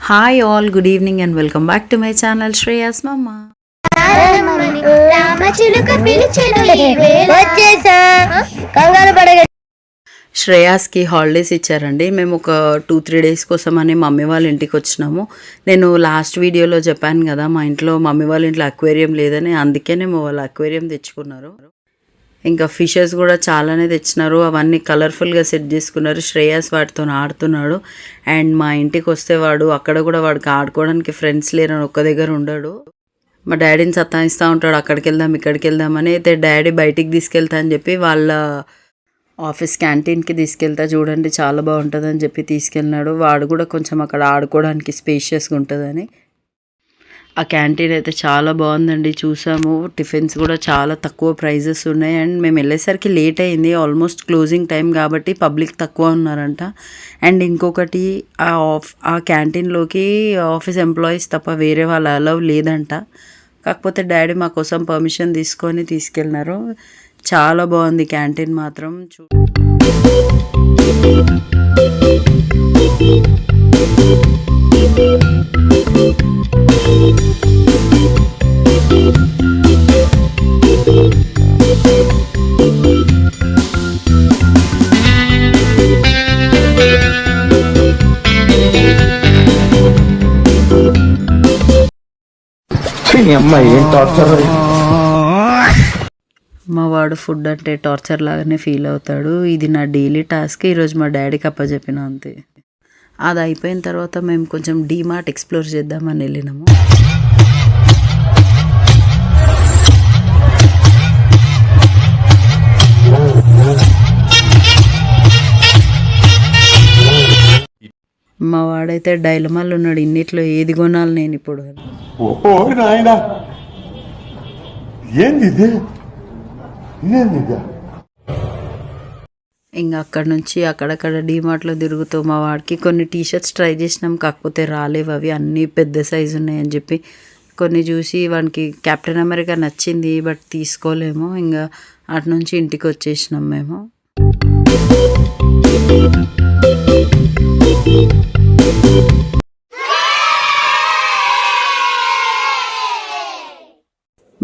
Hi all, good evening and welcome back to my channel Shreyas మమ్మ. శ్రేయాస్కి holidays ఇచ్చారండి. మేము ఒక 2-3 డేస్ కోసం అని మమ్మీ వాళ్ళ ఇంటికి వచ్చినాము. నేను లాస్ట్ వీడియోలో చెప్పాను కదా, మా ఇంట్లో మమ్మీ వాళ్ళ ఇంట్లో అక్వేరియం లేదని, అందుకనే వాళ్ళు అక్వేరియం తెచ్చుకున్నారు. ఇంకా ఫిషెస్ కూడా చాలానే తెచ్చినారు. అవన్నీ కలర్ఫుల్గా సెట్ చేసుకున్నారు. శ్రేయాస్ వాటితో ఆడుతున్నాడు. అండ్ మా ఇంటికి వస్తే అక్కడ కూడా వాడికి ఆడుకోవడానికి ఫ్రెండ్స్ లేరని ఒక్క దగ్గర ఉండడు. మా డాడీని సతాయిస్తూ ఉంటాడు, అక్కడికి వెళ్దాం ఇక్కడికి వెళ్దామని. అయితే డాడీ బయటికి తీసుకెళ్తా అని చెప్పి వాళ్ళ ఆఫీస్ క్యాంటీన్కి తీసుకెళ్తా, చూడండి చాలా బాగుంటుందని చెప్పి తీసుకెళ్ళినాడు. వాడు కూడా కొంచెం అక్కడ ఆడుకోవడానికి స్పేషియస్గా ఉంటుందని. ఆ క్యాంటీన్ అయితే చాలా బాగుందండి, చూసాము. టిఫిన్స్ కూడా చాలా తక్కువ ప్రైజెస్ ఉన్నాయి. అండ్ మేము వెళ్ళేసరికి లేట్ అయింది, ఆల్మోస్ట్ క్లోజింగ్ టైం కాబట్టి పబ్లిక్ తక్కువ ఉన్నారంట. అండ్ ఇంకొకటి, ఆ క్యాంటీన్లోకి ఆఫీస్ ఎంప్లాయీస్ తప్ప వేరే వాళ్ళ అలవ్ లేదంట. కాకపోతే డాడీ మా కోసం పర్మిషన్ తీసుకెళ్ళినారు. చాలా బాగుంది క్యాంటీన్ మాత్రం. మా వాడు ఫుడ్ అంటే టార్చర్ లాగానే ఫీల్ అవుతాడు. ఇది నా డైలీ టాస్క్. ఈరోజు మా డాడీకి అప్పచెప్పిన అంతే. అది అయిపోయిన తర్వాత మేము కొంచెం డీమార్ట్ ఎక్స్ప్లోర్ చేద్దామని వెళ్ళినాము. మా వాడైతే డైలమాలు ఉన్నాడు, ఇన్నిట్లో ఏది కొనాలి నేను ఇప్పుడు. ఇంకా అక్కడ నుంచి అక్కడక్కడ డీమార్ట్లో తిరుగుతూ మా వాడికి కొన్ని టీషర్ట్స్ ట్రై చేసినాం, కాకపోతే రాలేవు. అవి అన్నీ పెద్ద సైజు ఉన్నాయని చెప్పి కొన్ని చూసి వానికి కెప్టెన్ అమెరికా నచ్చింది, బట్ తీసుకోలేము. ఇంకా అటు నుంచి ఇంటికి వచ్చేసినాం మేము.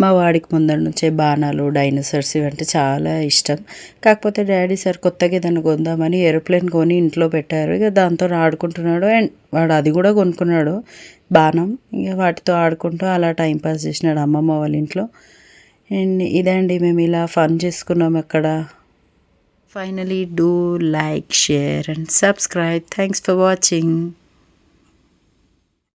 మా వాడికి ముందర నుంచే బాణాలు, డైనోసార్స్ ఇవంటే చాలా ఇష్టం. కాకపోతే డాడీ సార్ కొత్తగా ఏదైనా కొందామని ఏరోప్లేన్ కొని ఇంట్లో పెట్టారు. ఇక దాంతో ఆడుకుంటున్నాడు. అండ్ వాడు అది కూడా కొనుక్కున్నాడు, బాణం. ఇక వాటితో ఆడుకుంటూ అలా టైంపాస్ చేసినాడు అమ్మమ్మ వాళ్ళ ఇంట్లో. అండ్ ఇదండి, మేము ఇలా ఫన్ చేసుకున్నాం అక్కడ. Finally do like, share and subscribe. Thanks for watching.